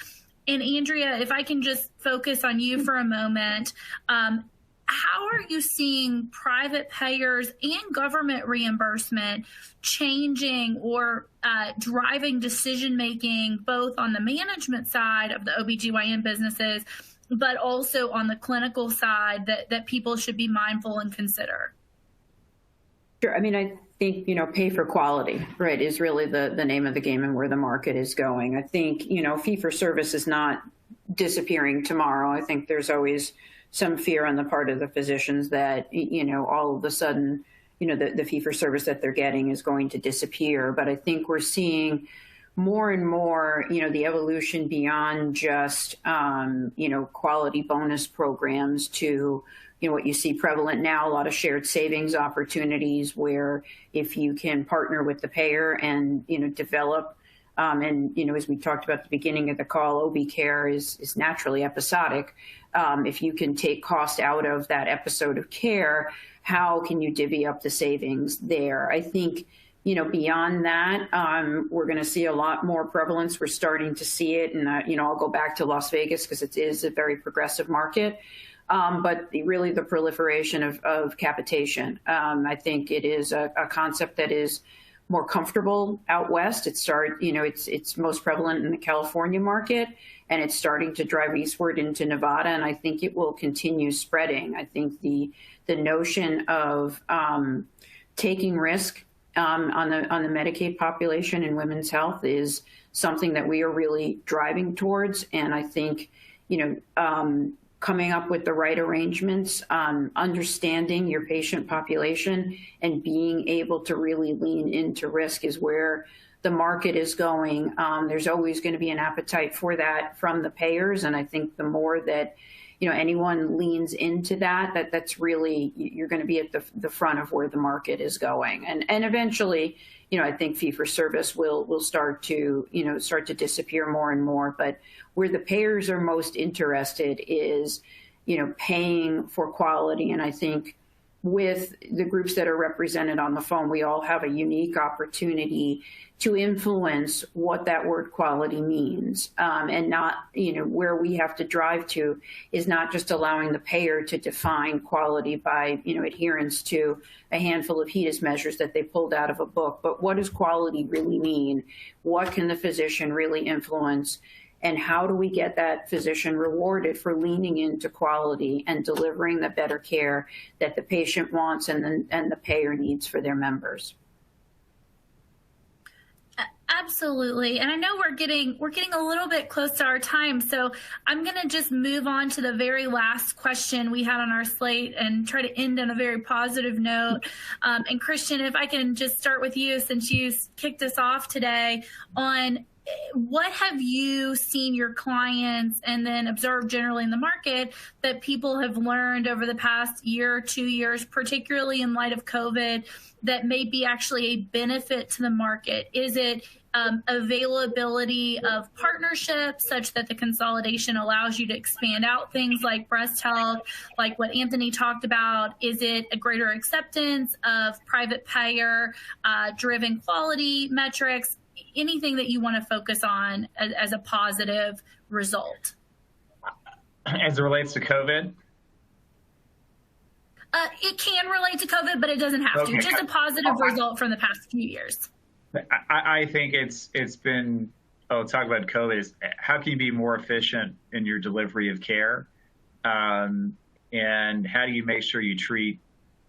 And Andrea, if I can just focus on you for a moment, how are you seeing private payers and government reimbursement changing or driving decision-making, both on the management side of the OBGYN businesses, but also on the clinical side that people should be mindful and consider? Sure. I mean, I think, pay for quality, right, is really the name of the game and where the market is going. I think, fee for service is not disappearing tomorrow. I think there's always some fear on the part of the physicians that, all of a sudden, the fee for service that they're getting is going to disappear. But I think we're seeing more and more, the evolution beyond just, quality bonus programs to, what you see prevalent now, a lot of shared savings opportunities where if you can partner with the payer and, develop and, as we talked about at the beginning of the call, OB care is naturally episodic. If you can take cost out of that episode of care, how can you divvy up the savings there? I think, beyond that, we're going to see a lot more prevalence. We're starting to see it. And, I'll go back to Las Vegas because it is a very progressive market. But really the proliferation of capitation. I think it is a concept that is more comfortable out west. It's most prevalent in the California market, and it's starting to drive eastward into Nevada, and I think it will continue spreading. I think the notion of taking risk on the Medicaid population in women's health is something that we are really driving towards, and I think coming up with the right arrangements, understanding your patient population and being able to really lean into risk is where the market is going. There's always going to be an appetite for that from the payers. And I think the more that, anyone leans into that's really, you're going to be at the front of where the market is going. And eventually, I think fee for service will start to disappear more and more. But where the payers are most interested is, paying for quality. And I think with the groups that are represented on the phone, we all have a unique opportunity to influence what that word quality means. And not, where we have to drive to is not just allowing the payer to define quality by, adherence to a handful of HEDIS measures that they pulled out of a book, but what does quality really mean? What can the physician really influence? And how do we get that physician rewarded for leaning into quality and delivering the better care that the patient wants and the payer needs for their members? Absolutely. And I know we're getting a little bit close to our time. So I'm going to just move on to the very last question we had on our slate and try to end on a very positive note. And Christian, if I can just start with you, since you kicked us off today, on what have you seen your clients and then observed generally in the market that people have learned over the past year, 2 years, particularly in light of COVID, that may be actually a benefit to the market? Is it availability of partnerships such that the consolidation allows you to expand out things like breast health, like what Anthony talked about? Is it a greater acceptance of private payer driven quality metrics? Anything that you want to focus on as a positive result? As it relates to COVID? It can relate to COVID, but it doesn't have to. Just a positive result from the past few years. I think it's been, talk about COVID, is how can you be more efficient in your delivery of care? And how do you make sure you treat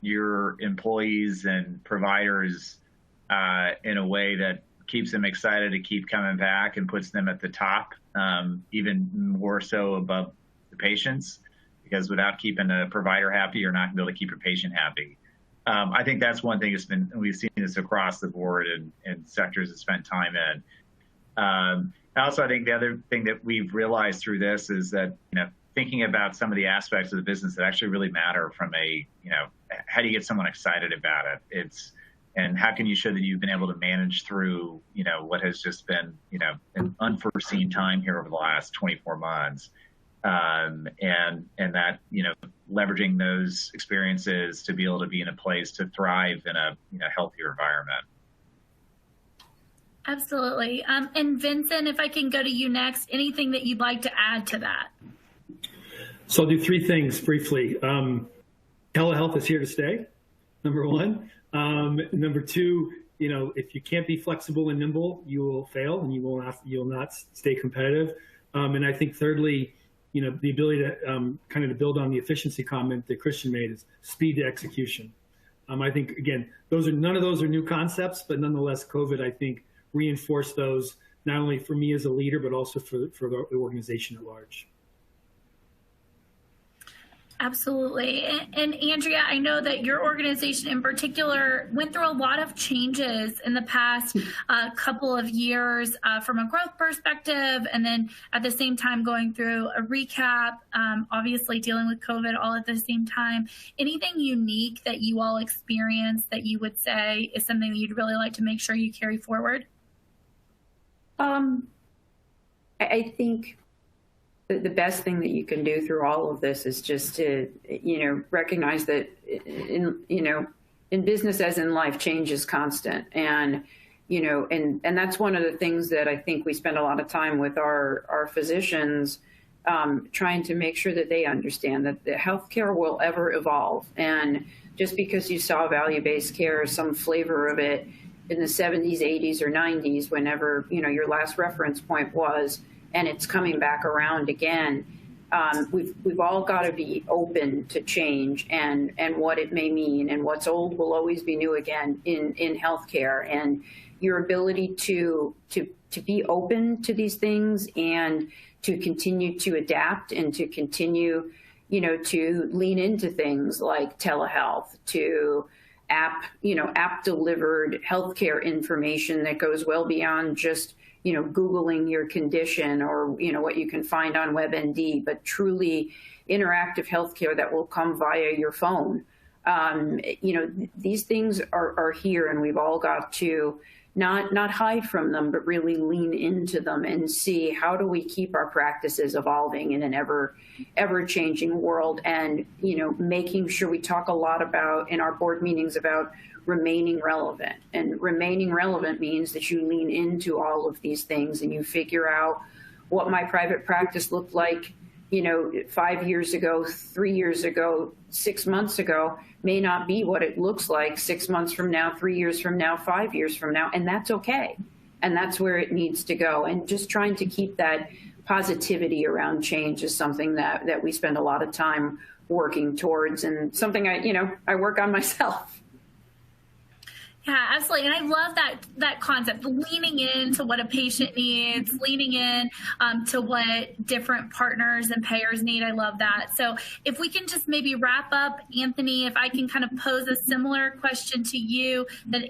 your employees and providers in a way that keeps them excited to keep coming back and puts them at the top, even more so above the patients, because without keeping a provider happy, you're not going to be able to keep your patient happy. I think that's one thing we've seen this across the board in sectors that spent time in. Also, I think the other thing that we've realized through this is that, thinking about some of the aspects of the business that actually really matter from a, how do you get someone excited about it? And how can you show that you've been able to manage through, what has just been, an unforeseen time here over the last 24 months. And that, leveraging those experiences to be able to be in a place to thrive in a, healthier environment. Absolutely. And Vincent, if I can go to you next, anything that you'd like to add to that? So I'll do three things briefly. Telehealth is here to stay, number one. Number two, if you can't be flexible and nimble, you will fail and you'll not stay competitive. And I think thirdly, the ability to kind of to build on the efficiency comment that Christian made is speed to execution. I think, again, none of those are new concepts, but nonetheless, COVID, I think, reinforced those, not only for me as a leader, but also for the organization at large. Absolutely. And Andrea, I know that your organization in particular went through a lot of changes in the past couple of years from a growth perspective, and then at the same time going through a recap, obviously dealing with COVID all at the same time. Anything unique that you all experienced that you would say is something that you'd really like to make sure you carry forward? I think the best thing that you can do through all of this is just to, recognize that in business as in life, change is constant. And, and that's one of the things that I think we spend a lot of time with our physicians, trying to make sure that they understand that the healthcare will ever evolve. And just because you saw value-based care, some flavor of it in the 70s, 80s, or 90s, whenever, your last reference point was, and it's coming back around again, we've all got to be open to change and what it may mean, and what's old will always be new again in healthcare. And your ability to be open to these things and to continue to adapt and to continue, to lean into things like telehealth, to app delivered healthcare information that goes well beyond just, Googling your condition or, what you can find on WebMD, but truly interactive healthcare that will come via your phone. These things are here, and we've all got to not hide from them, but really lean into them and see how do we keep our practices evolving in an ever changing world. And, making sure we talk a lot about in our board meetings about remaining relevant. And remaining relevant means that you lean into all of these things and you figure out what my private practice looked like, 5 years ago, 3 years ago, 6 months ago, may not be what it looks like 6 months from now, 3 years from now, 5 years from now. And that's okay. And that's where it needs to go. And just trying to keep that positivity around change is something that we spend a lot of time working towards, and something I work on myself. Yeah, absolutely. And I love that concept, leaning into what a patient needs, leaning in to what different partners and payers need. I love that. So if we can just maybe wrap up, Anthony, if I can kind of pose a similar question to you that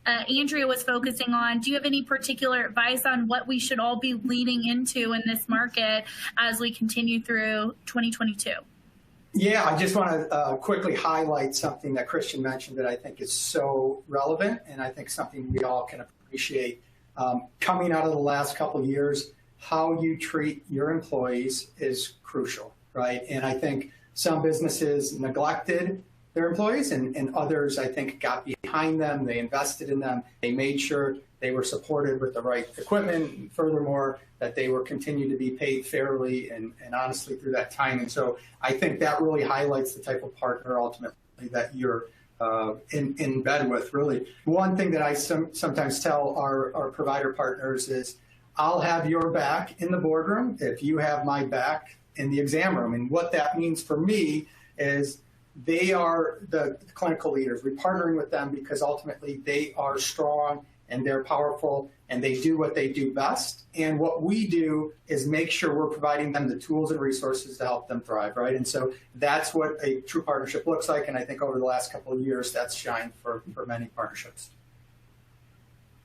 Andrea was focusing on, do you have any particular advice on what we should all be leaning into in this market as we continue through 2022? Yeah, I just want to quickly highlight something that Christian mentioned that I think is so relevant, and I think something we all can appreciate. Coming out of the last couple of years, how you treat your employees is crucial, right? And I think some businesses neglected their employees, and others, I think, got behind them. They invested in them. They made sure they were supported with the right equipment, and furthermore, that they were continued to be paid fairly and honestly through that time. And so I think that really highlights the type of partner ultimately that you're in bed with, really. One thing that I sometimes tell our provider partners is, I'll have your back in the boardroom if you have my back in the exam room. And what that means for me is they are the clinical leaders. We're partnering with them because ultimately they are strong and they're powerful and they do what they do best. And what we do is make sure we're providing them the tools and resources to help them thrive, right? And so that's what a true partnership looks like. And I think over the last couple of years, that's shined for many partnerships.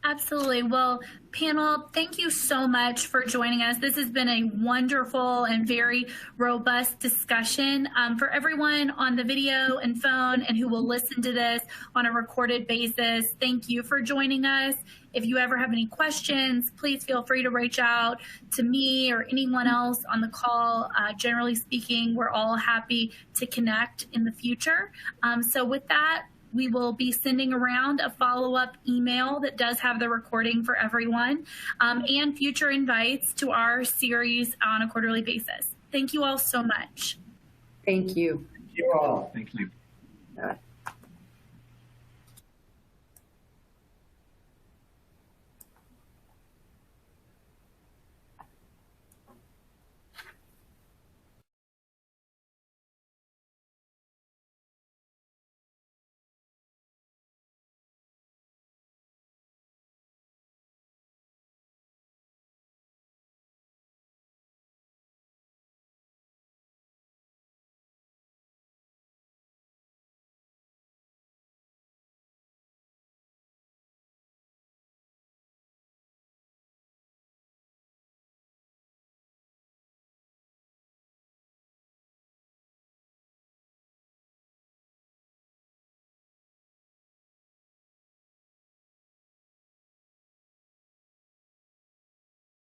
Absolutely. Well, panel, thank you so much for joining us. This has been a wonderful and very robust discussion. For everyone on the video and phone and who will listen to this on a recorded basis, thank you for joining us. If you ever have any questions, please feel free to reach out to me or anyone else on the call. Generally speaking, we're all happy to connect in the future. So with that, we will be sending around a follow-up email that does have the recording for everyone and future invites to our series on a quarterly basis. Thank you all so much. Thank you. Thank you all. Thank you.